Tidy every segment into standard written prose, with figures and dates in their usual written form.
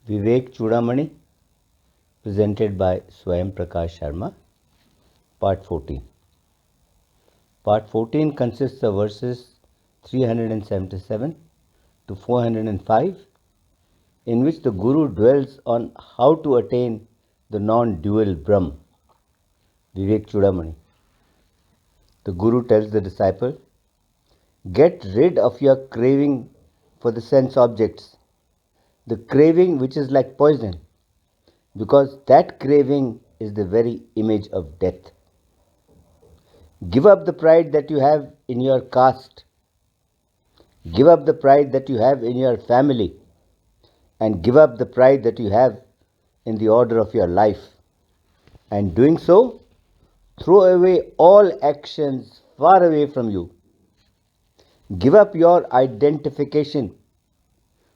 Vivek Chudamani, presented by Svayam Prakash Sharma, Part 14. Part 14 consists of verses 377 to 405, in which the Guru dwells on how to attain the non-dual Brahm. Vivek Chudamani. The Guru tells the disciple, get rid of your craving for the sense objects, the craving which is like poison, because that craving is the very image of death. Give up the pride that you have in your caste. Give up the pride that you have in your family. And give up the pride that you have in the order of your life. And doing so, throw away all actions far away from you. Give up your identification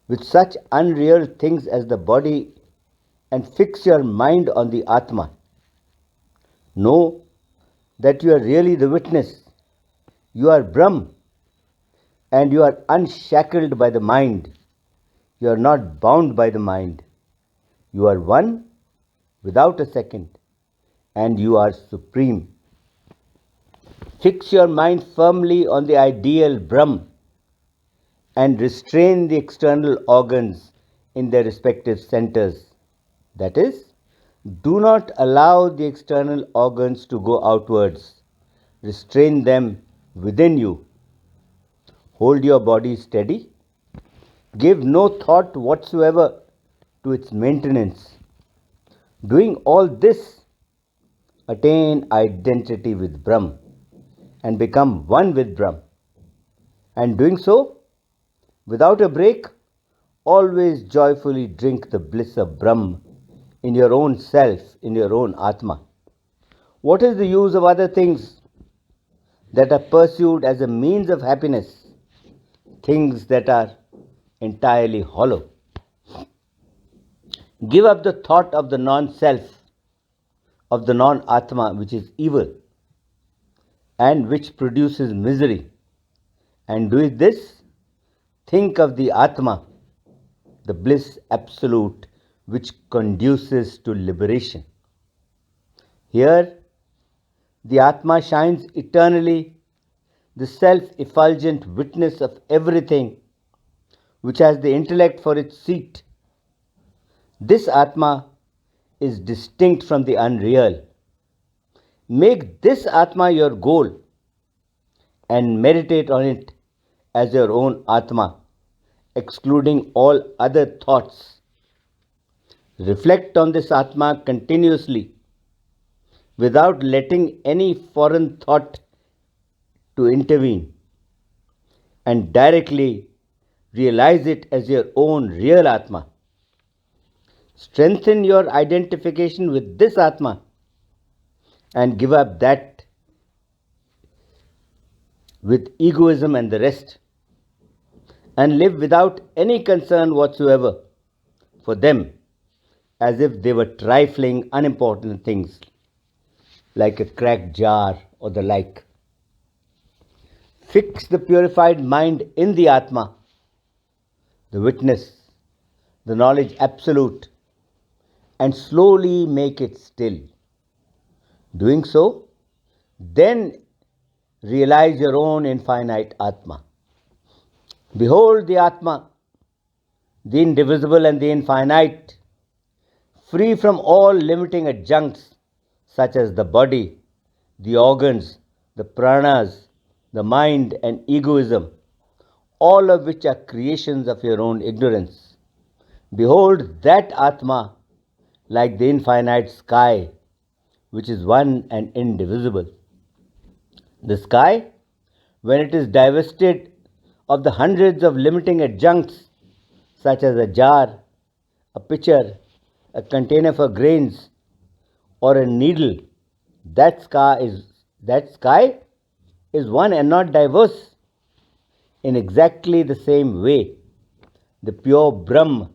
with such unreal things as the body and fix your mind on the Atma. Know that you are really the witness. You are Brahm, and you are unshackled by the mind. You are not bound by the mind. You are one without a second, and you are supreme. Fix your mind firmly on the ideal Brahm and restrain the external organs in their respective centers. That is, do not allow the external organs to go outwards. Restrain them within you. Hold your body steady. Give no thought whatsoever to its maintenance. Doing all this, attain identity with Brahm and become one with Brahm. And doing so, without a break, always joyfully drink the bliss of Brahm in your own self, in your own Atma. What is the use of other things that are pursued as a means of happiness? Things that are entirely hollow. Give up the thought of the non-self, of the non-Atma, which is evil and which produces misery. And doing this, think of the Atma, the bliss absolute, which conduces to liberation. Here, the Atma shines eternally, the self-effulgent witness of everything, which has the intellect for its seat. This Atma is distinct from the unreal. Make this Atma your goal and meditate on it as your own Atma, excluding all other thoughts. Reflect on this Atma continuously without letting any foreign thought to intervene, and directly realize it as your own real Atma. Strengthen your identification with this Atma and give up that with egoism and the rest, and live without any concern whatsoever for them, as if they were trifling, unimportant things like a cracked jar or the like. Fix the purified mind in the Atma, the witness, the knowledge absolute, and slowly make it still. Doing so, then realize your own infinite Atma. Behold the Atma, the indivisible and the infinite, free from all limiting adjuncts such as the body, the organs, the pranas, the mind and egoism, all of which are creations of your own ignorance. Behold that Atma like the infinite sky, which is one and indivisible. The sky, when it is divested of the hundreds of limiting adjuncts such as a jar, a pitcher, a container for grains, or a needle, that sky is one and not diverse. In exactly the same way, the pure Brahm,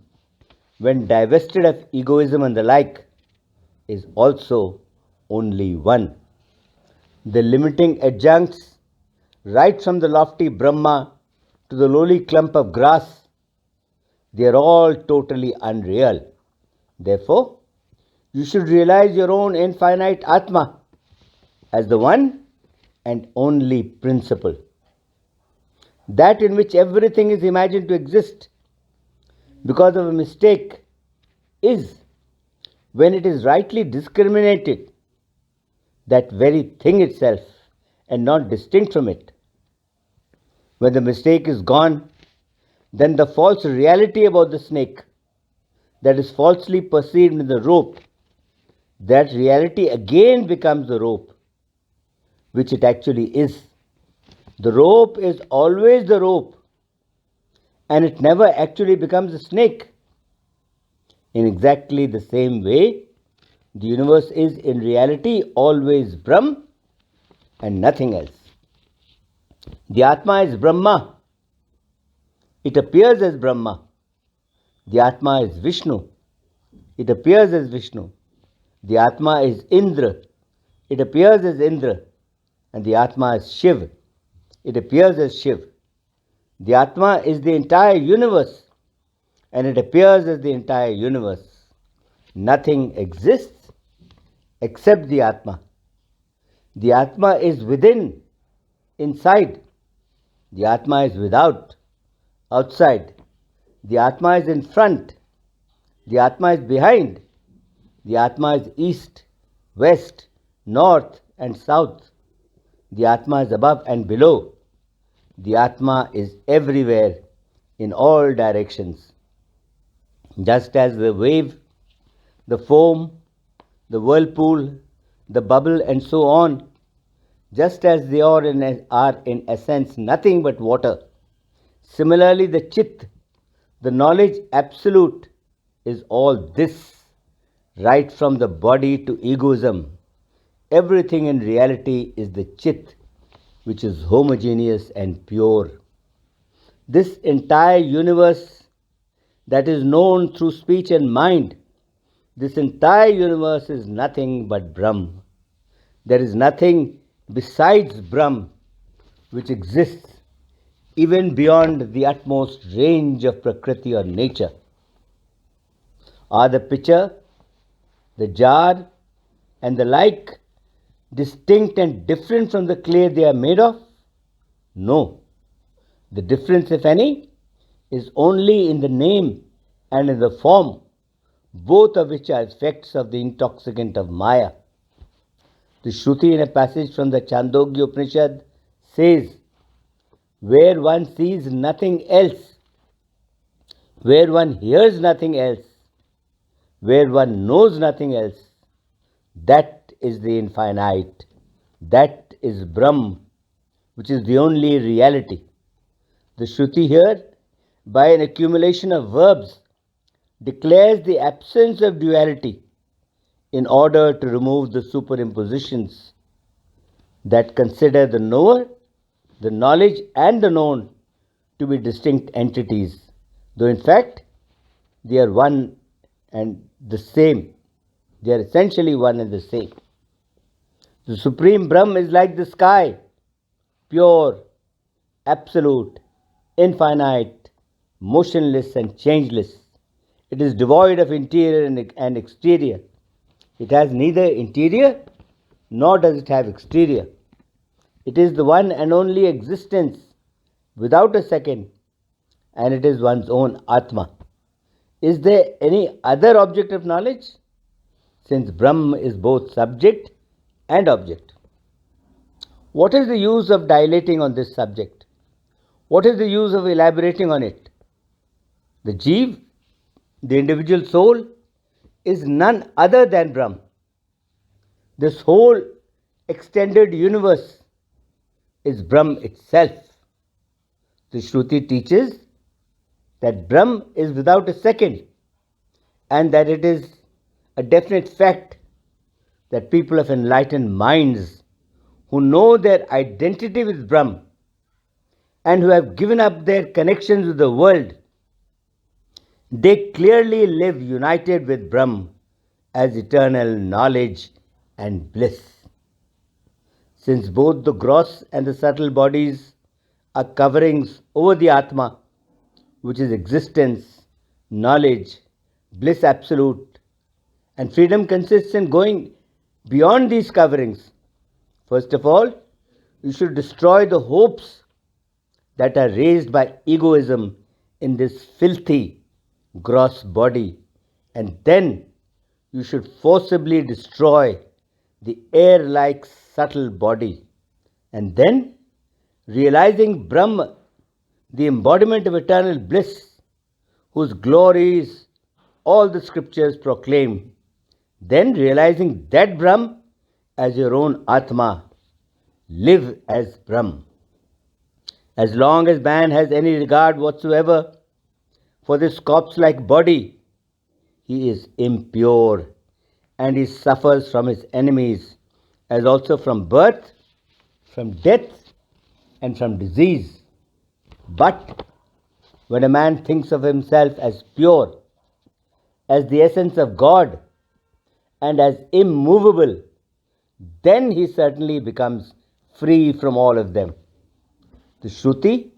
when divested of egoism and the like, is also only one. The limiting adjuncts, right from the lofty Brahma to the lowly clump of grass, They are all totally unreal. Therefore, you should realize your own infinite Atma as the one and only principle, that in which everything is imagined to exist because of a mistake is, when it is rightly discriminated, that very thing itself and not distinct from it. When the mistake is gone, then the false reality about the snake that is falsely perceived in the rope, that reality again becomes the rope, which it actually is. The rope is always the rope, and it never actually becomes a snake. In exactly the same way, the universe is in reality always Brahm and nothing else. The Atma is Brahma. It appears as Brahma. The Atma is Vishnu. It appears as Vishnu. The Atma is Indra. It appears as Indra. And the Atma is Shiv. It appears as Shiv. The Atma is the entire universe, and it appears as the entire universe. Nothing exists except the Atma. The Atma is within, inside. The Atma is without, outside. The Atma is in front. The Atma is behind. The Atma is east, west, north, and south. The Atma is above and below. The Atma is everywhere, in all directions. Just as the wave, the foam, the whirlpool, the bubble, and so on, just as they are in essence nothing but water, similarly the Chit, the knowledge absolute, is all this, right from the body to egoism. Everything in reality is the Chit, which is homogeneous and pure. This entire universe that is known through speech and mind, this entire universe is nothing but Brahm. There is nothing besides Brahm which exists even beyond the utmost range of Prakriti or nature. Are the pitcher, the jar, and the like distinct and different from the clay they are made of? No. The difference, if any, is only in the name and in the form, both of which are effects of the intoxicant of Maya. The Shruti in a passage from the Chandogya Upanishad says, where one sees nothing else, where one hears nothing else, where one knows nothing else, that is the infinite, that is Brahm, which is the only reality. The Shruti here, by an accumulation of verbs, declares the absence of duality in order to remove the superimpositions that consider the knower, the knowledge, and the known to be distinct entities, though in fact they are one and the same. They are essentially one and the same. The Supreme Brahm is like the sky, pure, absolute, infinite, motionless, and changeless. It is devoid of interior and exterior. It has neither interior nor does it have exterior. It is the one and only existence without a second, and it is one's own Atma. Is there any other object of knowledge? Since Brahm is both subject and object. What is the use of dilating on this subject? What is the use of elaborating on it? The Jeev, the individual soul, is none other than Brahm. This whole extended universe is Brahm itself. The Shruti teaches that Brahm is without a second, and that it is a definite fact that people of enlightened minds who know their identity with Brahm and who have given up their connections with the world, they clearly live united with Brahm as eternal knowledge and bliss. Since both the gross and the subtle bodies are coverings over the Atma, which is existence, knowledge, bliss absolute, and freedom consists in going beyond these coverings. First of all, you should destroy the hopes that are raised by egoism in this filthy, gross body, and then you should forcibly destroy the air like subtle body. And then, realizing Brahm, the embodiment of eternal bliss, whose glories all the scriptures proclaim, then realizing that Brahm as your own Atma, live as Brahm. As long as man has any regard whatsoever for this corpse like body, he is impure and he suffers from his enemies, as also from birth, from death, and from disease. But when a man thinks of himself as pure, as the essence of God, and as immovable, then he certainly becomes free from all of them. The Shruti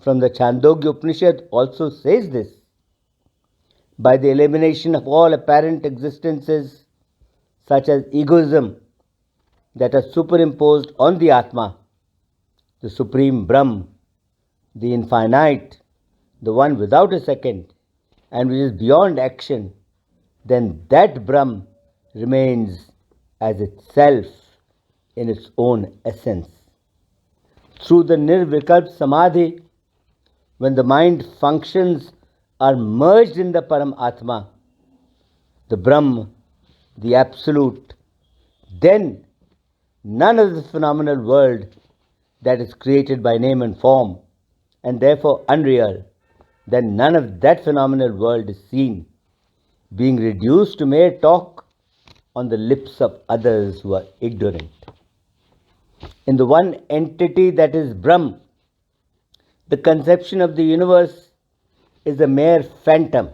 from the Chandogya Upanishad also says this. By the elimination of all apparent existences, such as egoism, that are superimposed on the Atma, the Supreme Brahm, the infinite, the one without a second, and which is beyond action, then that Brahm remains as itself in its own essence. Through the Nirvikalp Samadhi, when the mind functions are merged in the Param Atma, the Brahm, the Absolute, then none of the phenomenal world that is created by name and form, and therefore unreal, then none of that phenomenal world is seen, being reduced to mere talk on the lips of others who are ignorant. In the one entity that is Brahm, the conception of the universe is a mere phantom.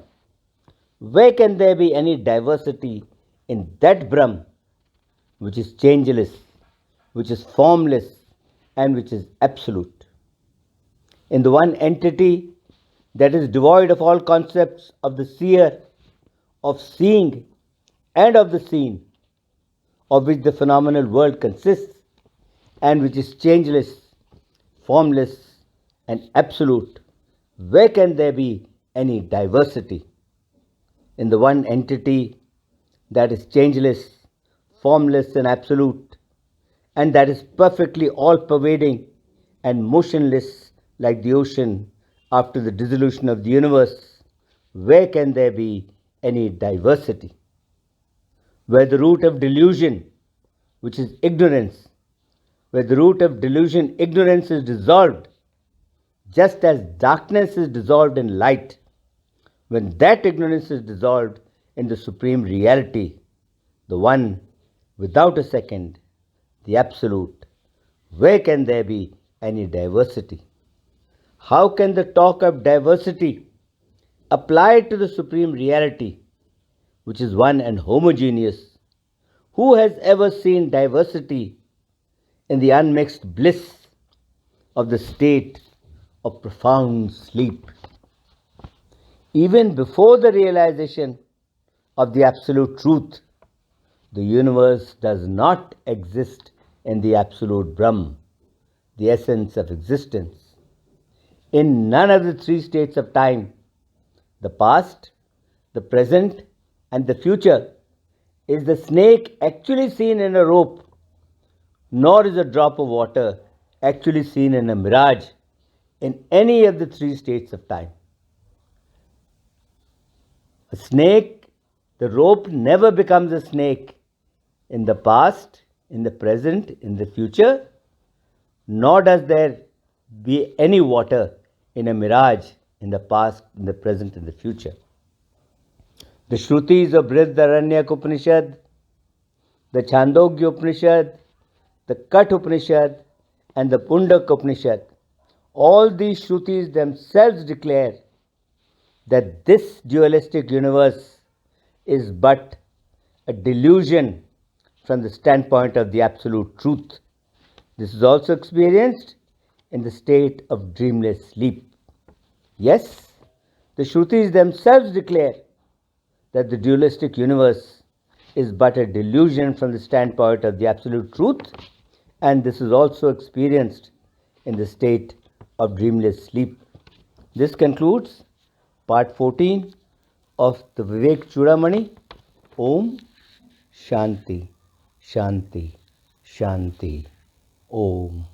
Where can there be any diversity in that Brahm, which is changeless, which is formless, and which is absolute? In the one entity that is devoid of all concepts of the seer, of seeing, and of the seen, of which the phenomenal world consists, and which is changeless, formless, and absolute, where can there be any diversity? In the one entity that is changeless, formless, and absolute, and that is perfectly all pervading and motionless like the ocean after the dissolution of the universe, where can there be any diversity? Where the root of delusion, which is ignorance, where the root of delusion, ignorance, is dissolved, just as darkness is dissolved in light, when that ignorance is dissolved in the supreme reality, the one without a second, the absolute, where can there be any diversity? How can the talk of diversity apply to the supreme reality, which is one and homogeneous? Who has ever seen diversity in the unmixed bliss of the state of profound sleep? Even before the realization of the absolute truth, the universe does not exist in the absolute Brahm, the essence of existence. In none of the three states of time, the past, the present, and the future, is the snake actually seen in a rope, nor is a drop of water actually seen in a mirage in any of the three states of time. A snake, the rope never becomes a snake in the past, in the present, in the future, nor does there be any water in a mirage in the past, in the present, in the future. The Shrutis of Brihadaranyaka Upanishad, the Chandogya Upanishad, the Kat Upanishad, and the Pundak Upanishad, all these Shrutis themselves declare that this dualistic universe is but a delusion from the standpoint of the absolute truth. This is also experienced in the state of dreamless sleep. Yes, The Shrutis themselves declare that the dualistic universe is but a delusion from the standpoint of the absolute truth, and this is also experienced in the state of dreamless sleep. This concludes part 14 of the Vivek Chudamani. Om Shanti, Shanti, Shanti. Om.